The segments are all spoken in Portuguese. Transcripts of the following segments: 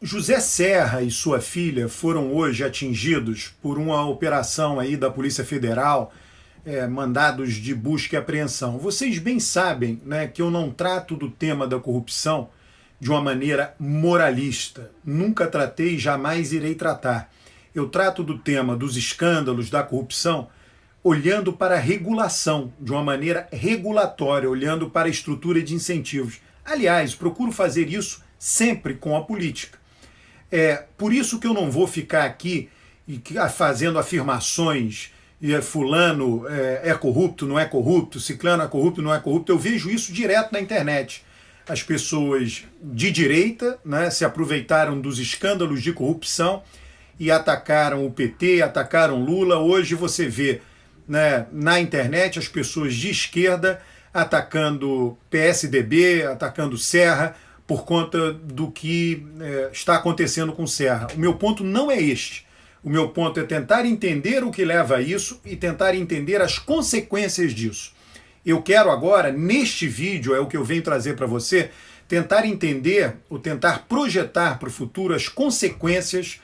José Serra e sua filha foram hoje atingidos por uma operação aí da Polícia Federal, mandados de busca e apreensão. Vocês bem sabem, né, que eu não trato do tema da corrupção de uma maneira moralista. Nunca tratei e jamais irei tratar. Eu trato do tema dos escândalos da corrupção olhando para a regulação, de uma maneira regulatória, olhando para a estrutura de incentivos. Aliás, procuro fazer isso sempre com a política. Por isso que eu não vou ficar aqui fazendo afirmações, fulano é corrupto, não é corrupto, ciclano é corrupto, não é corrupto. Eu vejo isso direto na internet. As pessoas de direita, né, se aproveitaram dos escândalos de corrupção e atacaram o PT, atacaram Lula. Hoje você vê, né, na internet as pessoas de esquerda atacando PSDB, atacando Serra, por conta do que está acontecendo com Serra. O meu ponto não é este. O meu ponto é tentar entender o que leva a isso e tentar entender as consequências disso. Eu quero agora, neste vídeo, é o que eu venho trazer para você, tentar entender ou tentar projetar para o futuro as consequências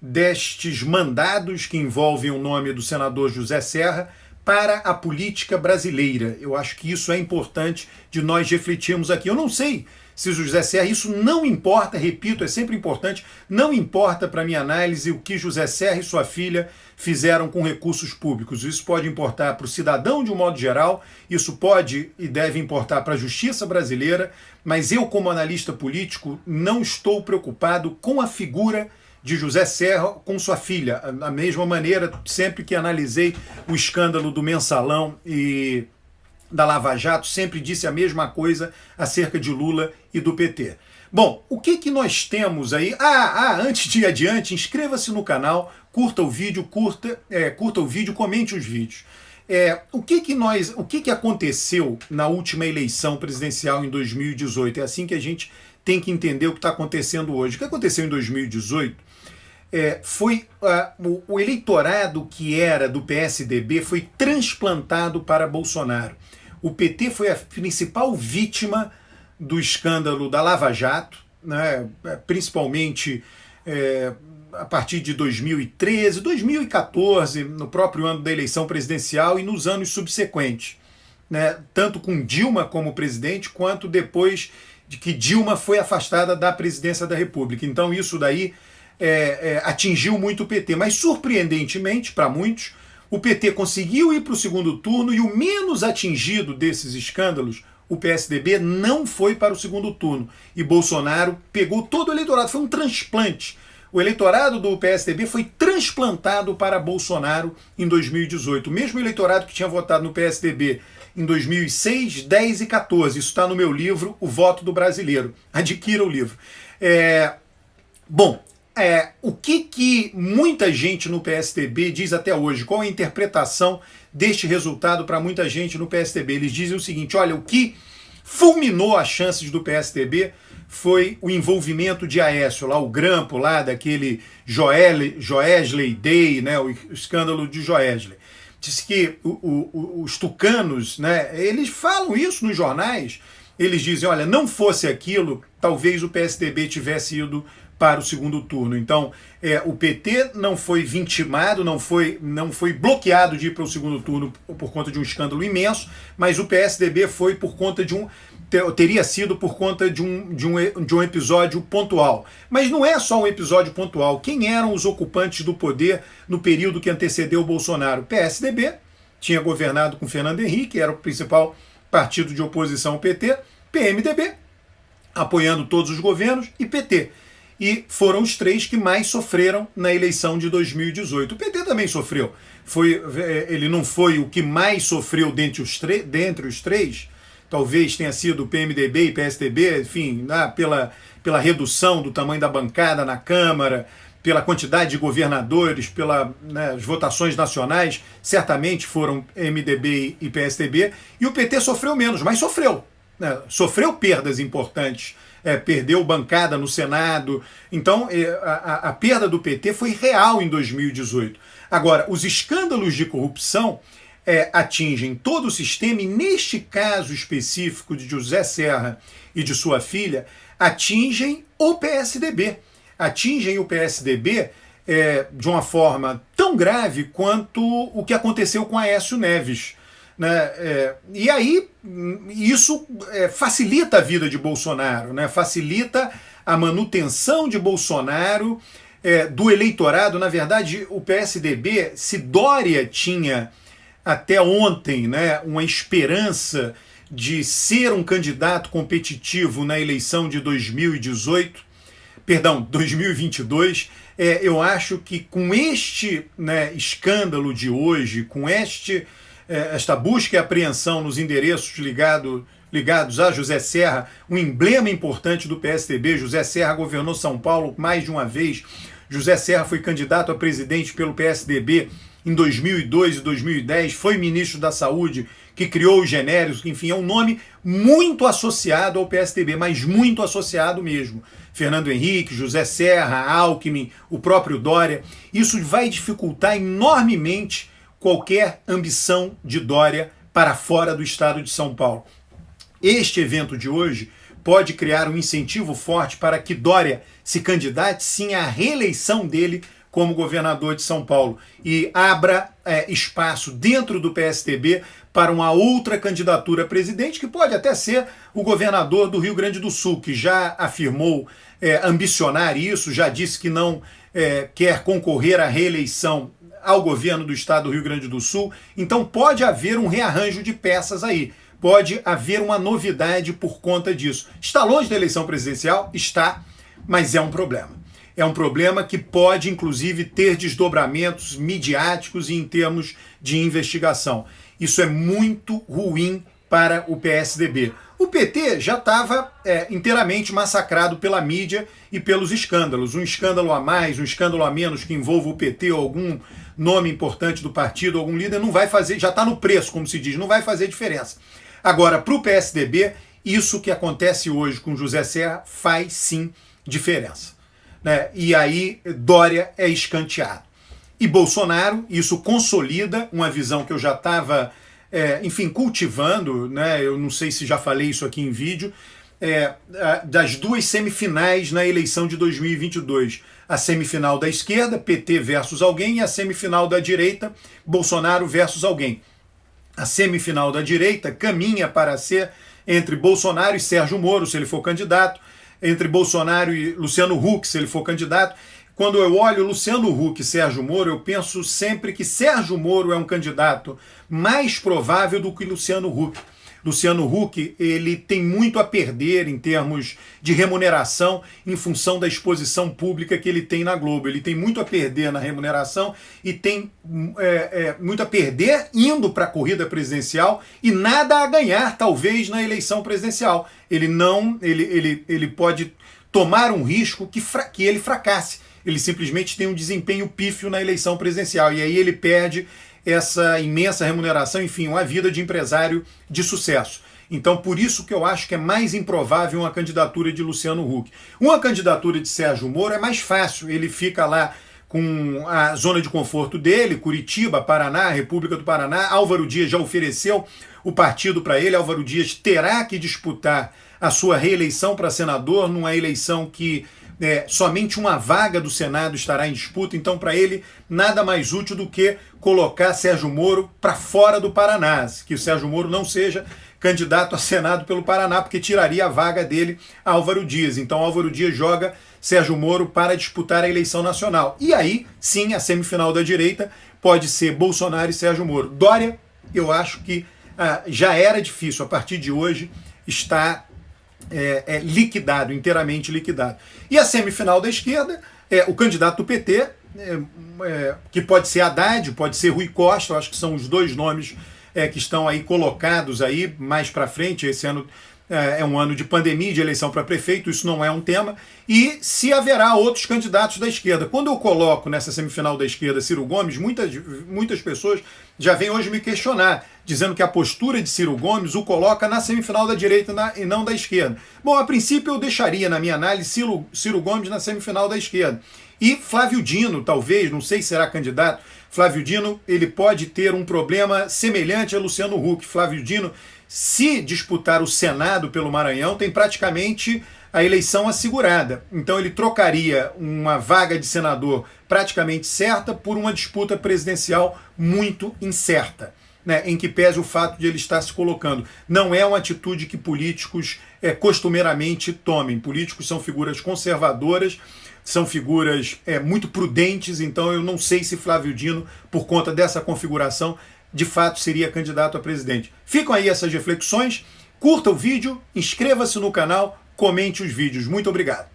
destes mandados que envolvem o nome do senador José Serra para a política brasileira. Eu acho que isso é importante de nós refletirmos aqui. Eu não sei se José Serra, isso não importa, repito, é sempre importante, não importa para a minha análise o que José Serra e sua filha fizeram com recursos públicos. Isso pode importar para o cidadão de um modo geral, isso pode e deve importar para a justiça brasileira, mas eu, como analista político, não estou preocupado com a figura de José Serra com sua filha. Da mesma maneira, sempre que analisei o escândalo do Mensalão e da Lava Jato, sempre disse a mesma coisa acerca de Lula e do PT. Bom, o que nós temos aí? Antes de ir adiante, inscreva-se no canal, curta o vídeo, comente os vídeos. O que aconteceu na última eleição presidencial em 2018? É assim que a gente tem que entender o que está acontecendo hoje. O que aconteceu em 2018 foi o eleitorado que era do PSDB foi transplantado para Bolsonaro. O PT foi a principal vítima do escândalo da Lava Jato, né, principalmente a partir de 2013, 2014, no próprio ano da eleição presidencial e nos anos subsequentes, né, tanto com Dilma como presidente, quanto depois de que Dilma foi afastada da presidência da República. Então isso daí atingiu muito o PT, mas surpreendentemente para muitos, o PT conseguiu ir para o segundo turno e o menos atingido desses escândalos, o PSDB, não foi para o segundo turno. E Bolsonaro pegou todo o eleitorado, foi um transplante. O eleitorado do PSDB foi transplantado para Bolsonaro em 2018. O mesmo eleitorado que tinha votado no PSDB em 2006, 10 e 14. Isso está no meu livro, O Voto do Brasileiro. Adquira o livro. O que muita gente no PSDB diz até hoje? Qual a interpretação deste resultado para muita gente no PSDB? Eles dizem o seguinte: olha, o que fulminou as chances do PSDB foi o envolvimento de Aécio, lá o grampo lá daquele Joesley Day, né, o escândalo de Joesley. Diz que os tucanos, né, eles falam isso nos jornais, eles dizem, olha, não fosse aquilo, talvez o PSDB tivesse ido para o segundo turno. Então, o PT não foi vitimado, não foi bloqueado de ir para o segundo turno por conta de um escândalo imenso, mas o PSDB foi por conta teria sido por conta de um episódio pontual. Mas não é só um episódio pontual. Quem eram os ocupantes do poder no período que antecedeu o Bolsonaro? O PSDB tinha governado com Fernando Henrique, era o principal partido de oposição ao PT, PMDB, apoiando todos os governos, e PT. E foram os três que mais sofreram na eleição de 2018. O PT também sofreu. Ele não foi o que mais sofreu dentre os três. Talvez tenha sido o PMDB e PSDB, enfim, pela redução do tamanho da bancada na Câmara, pela quantidade de governadores, pelas votações nacionais, certamente foram MDB e PSDB. E o PT sofreu menos, mas sofreu. Sofreu perdas importantes. Perdeu bancada no Senado. Então, a perda do PT foi real em 2018. Agora, os escândalos de corrupção atingem todo o sistema e, neste caso específico de José Serra e de sua filha, atingem o PSDB. atingem o PSDB de uma forma tão grave quanto o que aconteceu com Aécio Neves, né? E aí isso facilita a vida de Bolsonaro, né? Facilita a manutenção de Bolsonaro, do eleitorado. Na verdade, o PSDB, se Dória tinha até ontem, né, uma esperança de ser um candidato competitivo na eleição de 2022, eu acho que com este, né, escândalo de hoje, com esta busca e apreensão nos endereços ligados a José Serra, um emblema importante do PSDB. José Serra governou São Paulo mais de uma vez. José Serra foi candidato a presidente pelo PSDB em 2002 e 2010, foi ministro da Saúde, que criou os genéricos, enfim, é um nome muito associado ao PSDB, mas muito associado mesmo. Fernando Henrique, José Serra, Alckmin, o próprio Dória. Isso vai dificultar enormemente qualquer ambição de Dória para fora do estado de São Paulo. Este evento de hoje pode criar um incentivo forte para que Dória se candidate sim à reeleição dele como governador de São Paulo e abra espaço dentro do PSDB para uma outra candidatura a presidente, que pode até ser o governador do Rio Grande do Sul, que já afirmou ambicionar isso, já disse que não quer concorrer à reeleição ao governo do estado do Rio Grande do Sul. Então pode haver um rearranjo de peças aí. Pode haver uma novidade por conta disso. Está longe da eleição presidencial? Está, mas é um problema. É um problema que pode, inclusive, ter desdobramentos midiáticos e em termos de investigação. Isso é muito ruim para o PSDB. O PT já estava inteiramente massacrado pela mídia e pelos escândalos. Um escândalo a mais, um escândalo a menos que envolva o PT ou algum nome importante do partido, algum líder, não vai fazer, já está no preço, como se diz, não vai fazer diferença. Agora, para o PSDB, isso que acontece hoje com José Serra faz sim diferença, né? E aí Dória é escanteado. E Bolsonaro, isso consolida uma visão que eu já estava, cultivando, né? Eu não sei se já falei isso aqui em vídeo, das duas semifinais na eleição de 2022. A semifinal da esquerda, PT versus alguém, e a semifinal da direita, Bolsonaro versus alguém. A semifinal da direita caminha para ser entre Bolsonaro e Sérgio Moro, se ele for candidato, entre Bolsonaro e Luciano Huck, se ele for candidato. Quando eu olho Luciano Huck e Sérgio Moro, eu penso sempre que Sérgio Moro é um candidato mais provável do que Luciano Huck. Luciano Huck, ele tem muito a perder em termos de remuneração em função da exposição pública que ele tem na Globo. Ele tem muito a perder na remuneração e tem muito a perder indo para a corrida presidencial e nada a ganhar, talvez, na eleição presidencial. Ele pode tomar um risco que ele fracasse. Ele simplesmente tem um desempenho pífio na eleição presidencial e aí ele perde essa imensa remuneração, enfim, uma vida de empresário de sucesso. Então, por isso que eu acho que é mais improvável uma candidatura de Luciano Huck. Uma candidatura de Sérgio Moro é mais fácil, ele fica lá com a zona de conforto dele, Curitiba, Paraná, República do Paraná. Álvaro Dias já ofereceu o partido para ele, Álvaro Dias terá que disputar a sua reeleição para senador, numa eleição que somente uma vaga do Senado estará em disputa, então para ele nada mais útil do que colocar Sérgio Moro para fora do Paraná, que o Sérgio Moro não seja candidato a Senado pelo Paraná, porque tiraria a vaga dele a Álvaro Dias. Então Álvaro Dias joga Sérgio Moro para disputar a eleição nacional. E aí, sim, a semifinal da direita pode ser Bolsonaro e Sérgio Moro. Dória, eu acho que já era difícil, a partir de hoje está liquidado, inteiramente liquidado. E a semifinal da esquerda, o candidato do PT, que pode ser Haddad, pode ser Rui Costa, eu acho que são os dois nomes que estão aí colocados aí mais para frente. Esse ano é um ano de pandemia, de eleição para prefeito, isso não é um tema, e se haverá outros candidatos da esquerda. Quando eu coloco nessa semifinal da esquerda Ciro Gomes, muitas pessoas já vêm hoje me questionar, dizendo que a postura de Ciro Gomes o coloca na semifinal da direita e não da esquerda. Bom, a princípio eu deixaria, na minha análise, Ciro Gomes na semifinal da esquerda. E Flávio Dino, talvez, não sei se será candidato, Flávio Dino, ele pode ter um problema semelhante a Luciano Huck. Flávio Dino, se disputar o Senado pelo Maranhão, tem praticamente a eleição assegurada. Então ele trocaria uma vaga de senador praticamente certa por uma disputa presidencial muito incerta, né, em que pese o fato de ele estar se colocando. Não é uma atitude que políticos costumeiramente tomem. Políticos são figuras conservadoras, são figuras muito prudentes, então eu não sei se Flávio Dino, por conta dessa configuração, de fato seria candidato a presidente. Ficam aí essas reflexões. Curta o vídeo, inscreva-se no canal, comente os vídeos. Muito obrigado.